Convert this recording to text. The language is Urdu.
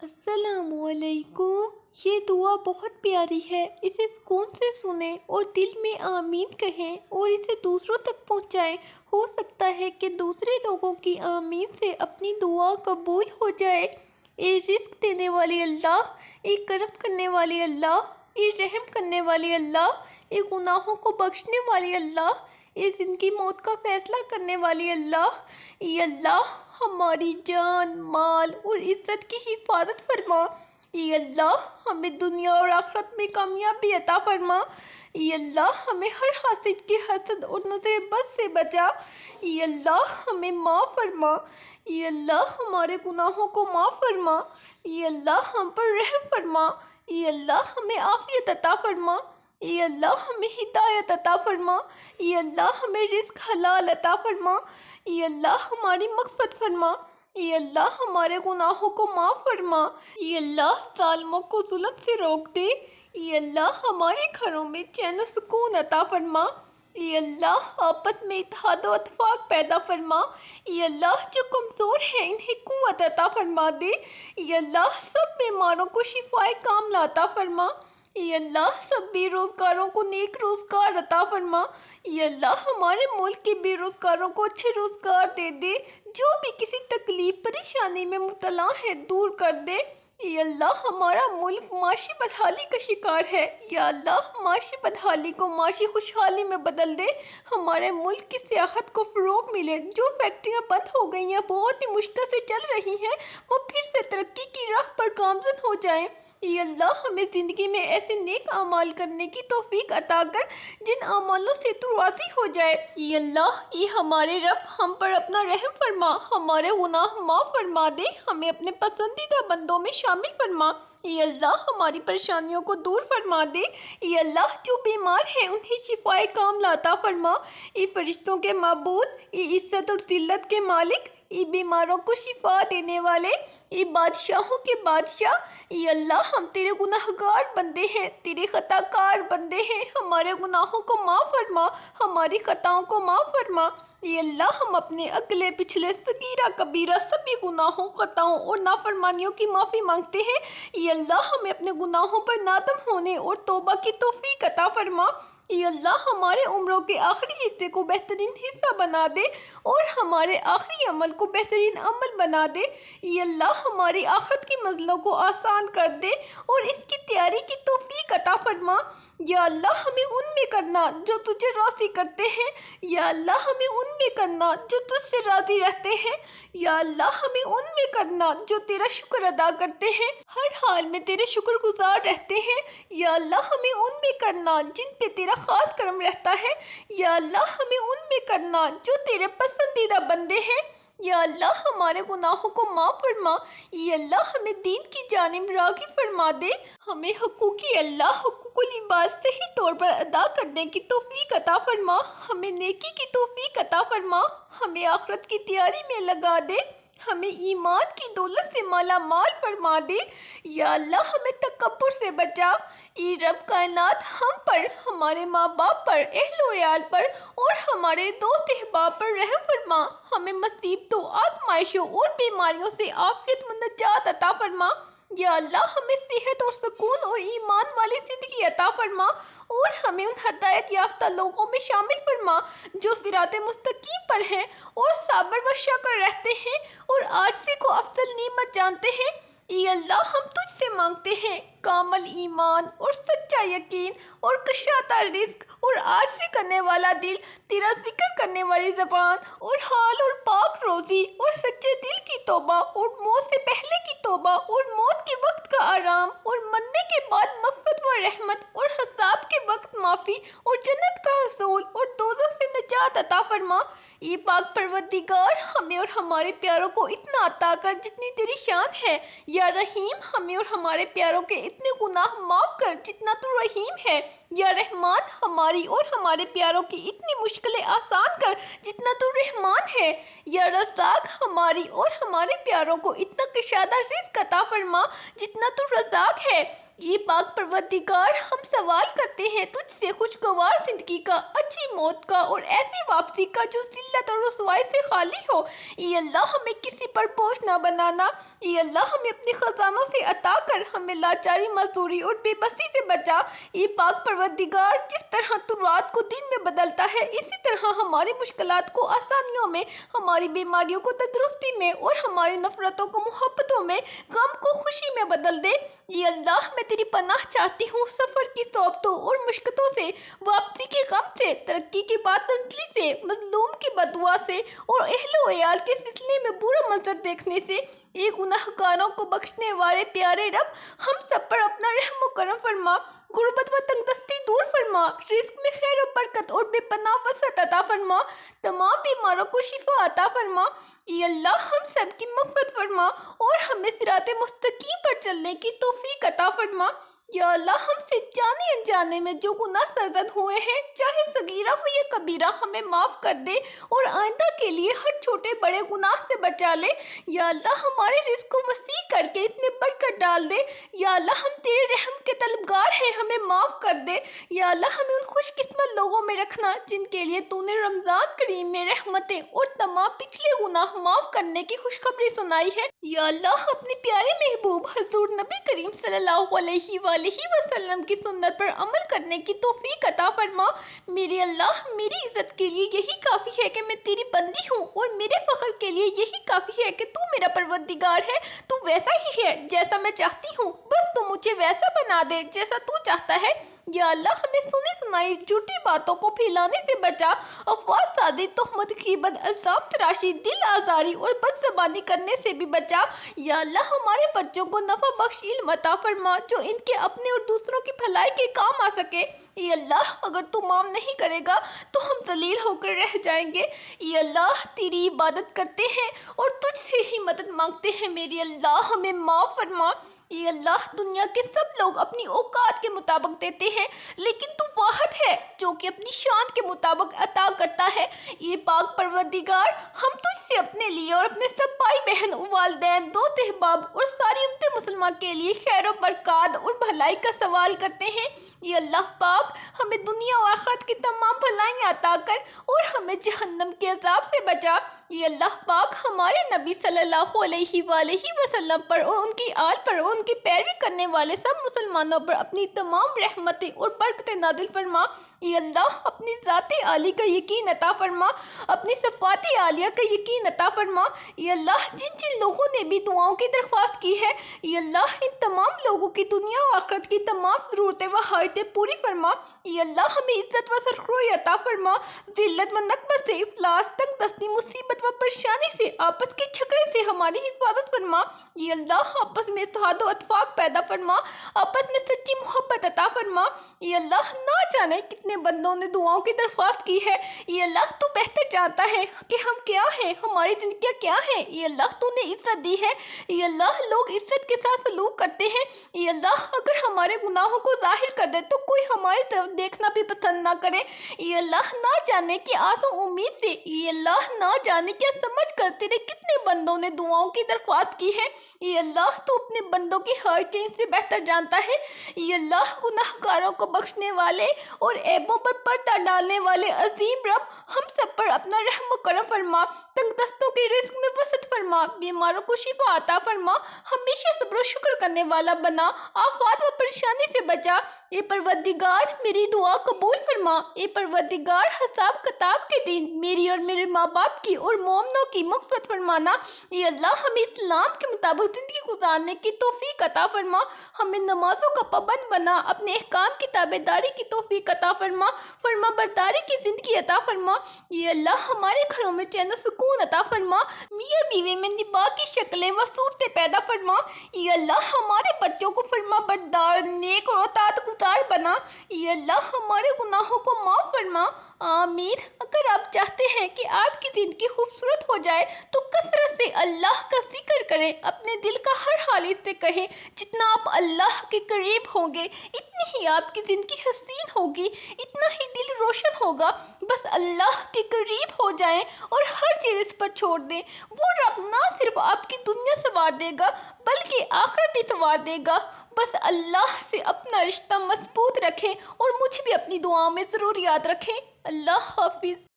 السلام علیکم۔ یہ دعا بہت پیاری ہے، اسے سکون سے سنیں اور دل میں آمین کہیں اور اسے دوسروں تک پہنچائیں۔ ہو سکتا ہے کہ دوسرے لوگوں کی آمین سے اپنی دعا قبول ہو جائے۔ اے رزق دینے والے اللہ، اے کرم کرنے والے اللہ، اے رحم کرنے والے اللہ، اے گناہوں کو بخشنے والے اللہ، اے زندگی موت کا فیصلہ کرنے والے اللہ، اے اللہ ہماری جان مال اور عزت کی حفاظت فرما۔ اے اللہ ہمیں دنیا اور آخرت میں کامیابی عطا فرما۔ اے اللہ ہمیں ہر حاسد کے حسد اور نظر بد سے بچا۔ اے اللہ ہمیں معاف فرما۔ اے اللہ ہمارے گناہوں کو معاف فرما۔ اے اللہ ہم پر رحم فرما۔ اے اللہ ہمیں عافیت عطا فرما۔ اے اللہ ہمیں ہدایت عطا فرما۔ اے اللہ ہمیں رزق حلال عطا فرما۔ اے اللہ ہماری مغفرت فرما۔ اے اللہ ہمارے گناہوں کو معاف فرما۔ اے اللہ ظالموں کو ظلم سے روک دے۔ اے اللہ ہمارے گھروں میں چین و سکون عطا فرما۔ اے اللہ آپس میں اتحاد و اتفاق پیدا فرما۔ اے اللہ جو کمزور ہیں انہیں قوت عطا فرما دے۔ اے اللہ سب بیماروں کو شفائے کاملہ عطا فرما۔ اے اللہ سب بے روزگاروں کو نیک روزگار عطا فرما۔ اے اللہ ہمارے ملک کے بے روزگاروں کو اچھے روزگار دے دے، جو بھی کسی تکلیف پریشانی میں مبتلا ہے دور کر دے۔ اے اللہ ہمارا ملک معاشی بدحالی کا شکار ہے، یا اللہ معاشی بدحالی کو معاشی خوشحالی میں بدل دے۔ ہمارے ملک کی سیاحت کو فروغ ملے، جو فیکٹریاں بند ہو گئی ہیں بہت ہی مشکل سے چل رہی ہیں، وہ پھر سے ترقی کی راہ پر گامزن ہو جائیں۔ اے اللہ ہمیں زندگی میں ایسے نیک اعمال کرنے کی توفیق عطا کر جن اعمالوں سے تو راضی ہو جائے۔ اے اللہ اے ہمارے رب ہم پر اپنا رحم فرما، ہمارے گناہ معاف فرما دے، ہمیں اپنے پسندیدہ بندوں میں شامل فرما۔ اے اللہ ہماری پریشانیوں کو دور فرما دے۔ اے اللہ جو بیمار ہیں انہیں شفائے کاملہ عطا فرما۔ اے فرشتوں کے معبود، اے عزت اور ذلت کے مالک، اے بیماروں کو شفا دینے والے، اے بادشاہوں کے بادشاہ، اے اللہ ہم تیرے گناہگار بندے ہیں، تیرے خطا کار بندے ہیں، ہمارے گناہوں کو معاف فرما، ہماری خطاؤں کو معاف فرما۔ اے اللہ ہم اپنے اگلے پچھلے صغیرہ کبیرہ سبھی گناہوں خطاؤں اور نافرمانیوں کی معافی مانگتے ہیں۔ اے اللہ ہمیں اپنے گناہوں پر نادم ہونے اور توبہ کی توفیق عطا فرما۔ اے اللہ ہمارے عمروں کے آخری حصے کو بہترین حصہ بنا دے اور ہمارے آخری عمل کو بہترین عمل بنا دے۔ اے اللہ ہماری آخرت کی منزلوں کو آسان کر دے اور اس کی تیاری کی توفیق عطا فرما۔ یا اللہ ہمیں ان میں کرنا جو تجھے راضی کرتے ہیں۔ یا اللہ ہمیں ان میں کرنا جو تجھ سے راضی رہتے ہیں۔ یا اللہ ہمیں ان میں کرنا جو تیرا شکر ادا کرتے ہیں، ہر حال میں تیرے شکر گزار رہتے ہیں۔ یا اللہ ہمیں ان میں کرنا جن پہ تیرا خاص کرم رہتا ہے۔ یا اللہ ہمیں ان میں کرنا جو تیرے پسندیدہ بندے ہیں۔ یا اللہ ہمارے گناہوں کو معاف فرما۔ اے اللہ ہمیں دین کی جانب راغب فرما دے، ہمیں حقوق اللہ حقوق العباد صحیح طور پر ادا کرنے کی توفیق عطا فرما، ہمیں نیکی کی توفیق عطا فرما، ہمیں آخرت کی تیاری میں لگا دے، ہمیں ایمان کی دولت سے مالا مال فرما دے۔ یا اللہ ہمیں تکبر سے بچا۔ اے رب کائنات ہم پر، ہمارے ماں باپ پر، اہل و عیال پر اور ہمارے دوست احباب پر رحم فرما، ہمیں مصیبتوں آزمائشوں اور بیماریوں سے عافیت و نجات عطا فرما۔ یا اللہ ہمیں صحت اور سکون اور ایمان والی زندگی عطا فرما اور ہمیں ان ہدایت یافتہ لوگوں میں شامل فرما جو صراط مستقیم پر ہیں اور صبر و شکر رہتے ہیں اور عاجزی کو افضل نعمت جانتے ہیں۔ اے اللہ ہم تجھ سے مانگتے ہیں کامل ایمان اور سچا یقین اور کشادہ رزق اور عاجزی کرنے والا دل، تیرا ذکر کرنے والی زبان اور حال اور پاک روزی اور سچے دل کی توبہ اور موت سے پہلے کی توبہ اور موت کے وقت کا آرام اور مرنے کے بعد مغفرت و رحمت اور حساب کے وقت معافی اور جنت کا حصول اور دوزخ سے نجات عطا فرما۔ اے پاک پروردگار ہمیں اور ہمارے پیاروں کو اتنا عطا کر جتنی تیری شان ہے۔ یا رحیم ہمیں اور ہمارے پیاروں کے اتنے گناہ معاف کر جتنا تو رحیم ہے۔ یا رحمان ہماری اور ہمارے پیاروں کی اتنی مشکلیں آسان کر جتنا تو رحمان ہے۔ یا رزاق ہماری اور ہمارے پیاروں کو اتنا کشادہ رزق عطا فرما جتنا تو رزاق ہے۔ یہ پاک پروردگار ہم سوال کرتے ہیں تجھ سے خوشگوار زندگی کا، اچھی موت کا اور ایسی واپسی کا جو ذلت اور رسوائی سے خالی ہو۔ اے اللہ ہمیں کسی پر بوجھ نہ بنانا، اے اللہ ہمیں اپنے خزانوں سے عطا کر، ہمیں لاچاری، مزدوری اور بے بسی سے بچا۔ اے پاک پروردگار جس طرح تو رات کو دن میں بدلتا ہے، اسی طرح ہماری مشکلات کو آسانیوں میں، ہماری بیماریوں کو تندرستی میں اور ہماری نفرتوں کو محبتوں میں، غم کو خوشی میں بدل دے۔ اے اللہ میں تیری پناہ چاہتی ہوں سفر کی صعوبتوں اور مشقتوں سے، واپسی کے غم سے، ترقی کی بات تنزلی سے، مظلوم کی بددعا سے اور اہل و عیال کے سلسلے میں برا منظر دیکھنے سے۔ اے گناہ گاروں کو بخشنے والے پیارے رب، ہم سب پر اپنا رحم و کرم فرما، غربت و تنگ دستی دور فرما، رزق میں خیر و برکت اور بے پناہ وسعت عطا فرما، تمام بیماروں کو شفا عطا فرما۔ اے اللہ ہم سب کی مغفرت فرما اور ہمیں صراط مستقیم پر چلنے کی توفیق عطا فرما۔ یا اللہ ہم سے جانے انجانے میں جو گناہ سرزد ہوئے ہیں، چاہے صغیرہ ہو یا کبیرہ، ہمیں معاف کر دے اور آئندہ کے لیے ہر چھوٹے بڑے گناہ سے بچا لے۔ یا اللہ ہمارے رزق کو وسیع کر کے اس میں برکت ڈال دے۔ یا اللہ ہم تیرے رحم کے طلبگار ہیں، ہمیں معاف کر دے۔ یا اللہ ہمیں ان خوش قسمت لوگوں میں رکھنا جن کے لیے تو نے رمضان کریم میں رحمتیں اور تمام پچھلے گناہ معاف کرنے کی خوشخبری سنائی ہے۔ یا اللہ اپنے پیارے محبوب حضور نبی کریم صلی اللہ علیہ وآلہ وسلم کی سنت پر عمل کرنے کی توفیق عطا فرما۔ میرے اللہ میری عزت کے لیے یہی کافی ہے کہ میں تیری بندی ہوں، اور میرے فخر کے لیے یہی کافی ہے کہ تو میرا پروردگار ہے۔ تو ویسا ہی ہے جیسا میں چاہتی ہوں، بس تو مجھے ویسا بنا دے جیسا تو چاہتا ہے۔ یا اللہ ہمیں سنی سنائی جھوٹی باتوں کو پھیلانے سے بچا، افواہ سازی، تہمت، غیبت، الزام تراشی، دل آزاری اور بد زبانی کرنے سے بھی بچا۔ یا اللہ ہمارے بچوں کو نفع بخش علم عطا فرما جو ان کے اپنے اور دوسروں کی بھلائی کے کام آ سکے۔ اے اللہ اگر تو معاف نہیں کرے گا تو ہم ذلیل ہو کر رہ جائیں گے۔ اے اللہ تیری عبادت کرتے ہیں اور تجھ سے ہی مدد مانگتے ہیں، میرے اللہ ہمیں معاف فرما۔ اے اللہ دنیا کے سب لوگ اپنی اوقات کے مطابق دیتے ہیں، لیکن تو واحد ہے جو کہ اپنی شان کے مطابق عطا کرتا ہے۔ یہ پاک پروردگار ہم تجھ سے اپنے لیے اور اپنے سب بھائی بہن، والدین، دوست احباب اور ساری امت مسلمہ کے لیے خیر و برکات اور بھلائی کا سوال کرتے ہیں۔ یہ اللہ پاک ہمیں دنیا و آخرت کی تمام بھلائیاں عطا کر اور ہمیں جہنم کے عذاب سے بچا۔ یہ اللہ پاک ہمارے نبی صلی اللہ علیہ وآلہ وسلم پر اور ان کی آل پر اور ان کی پیروی کرنے والے سب مسلمانوں پر اپنی تمام رحمتیں اور برکتیں نازل فرما۔ یہ اللہ اپنی ذات عالی کا یقین عطا فرما، اپنی صفات عالیہ کا یقین عطا فرما۔ یہ اللہ جن جن لوگوں نے بھی دعاؤں کی درخواست کی ہے، یہ اللہ ان تمام لوگوں کی دنیا و آخرت کی تمام ضرورتیں و حاجتیں پوری فرما۔ یہ اللہ ہمیں عزت و سرخروئی عطا فرما، ذلت و نکبت سے، افلاس، تنگ دستی، مصیبت و پریشانی سے، آپس کے جھگڑے سے ہماری حفاظت فرما۔ یہ اللہ آپس میں اتحاد و اتفاق پیدا فرما، آپس میں سچی محبت عطا فرما۔ یہ اللہ نہ جانے کتنے بندوں نے دعاؤں کی درخواست کی ہے، یہ اللہ تو بہتر جانتا ہے کہ ہم کیا ہیں، ہماری زندگیاں کیا ہیں۔ یہ اللہ تو نے عزت دی ہے، یہ اللہ لوگ عزت کے ساتھ سلوک کرتے ہیں۔ یہ اللہ اگر ہمارے گناہوں کو ظاہر کر دے تو کوئی ہماری طرف دیکھنا بھی پسند نہ کرے۔ یہ اللہ نہ جانے کی آس و امید سے، یہ اللہ نہ جانے کیا سمجھ کر تیرے کتنے بندوں نے دعاؤں کی درخواست کی ہے۔ یہ اللہ تو اپنے بندوں کی حاجتیں ان سے بہتر جانتا ہے۔ یہ اللہ گناہ گاروں کو بخشنے والے اور عیبوں پر پردہ ڈالنے والے عظیم رب، ہم سب پر اپنا رحم و کرم فرما، تنگ دستوں کے رزق میں وسعت فرما، بیماروں کو شفا عطا فرما، ہمیشہ صبر و شکر کرنے والا بنا، آفات و پریشانی سے بچا۔ اے پروردگار میری دعا قبول فرما۔ اے پروردگار حساب کتاب کے دن میری اور میرے ماں باپ کی اور مومنوں کی مغفرت فرمانا۔ اے اللہ ہمیں اسلام کے مطابق زندگی گزارنے کی توفیق عطا فرما، ہمیں نمازوں کا پابند بنا، اپنے احکام کی تابع داری کی توفیق عطا فرما، فرما برداری کی زندگی عطا فرما۔ یہ اللہ ہمارے گھروں میں چین و سکون عطا فرما، میاں بیوی میں نباہ کی شکلیں و صورتیں پیدا فرما۔ یہ اللہ ہمارے بچوں کو فرما بردار، نیک اور اطاعت گزار بنا۔ یہ اللہ ہمارے گناہوں کو معاف فرما۔ آمین۔ اگر آپ چاہتے ہیں کہ آپ کی زندگی خوبصورت ہو جائے تو کثرت سے سے اللہ کا ذکر کریں، اپنے دل کا ہر حال اس سے کہیں۔ جتنا آپ اللہ کے قریب ہوں گے اتنی ہی آپ کی زندگی حسین ہوگی، اتنا ہی دل روشن ہوگا۔ بس اللہ کے قریب ہو جائیں اور ہر چیز اس پر چھوڑ دیں۔ وہ رب نہ صرف آپ کی دنیا سنوار دے گا بلکہ آخرت بھی سنوار دے گا۔ بس اللہ سے اپنا رشتہ مضبوط رکھیں اور مجھے بھی اپنی دعاؤں میں ضرور یاد رکھیں۔ اللہ حافظ۔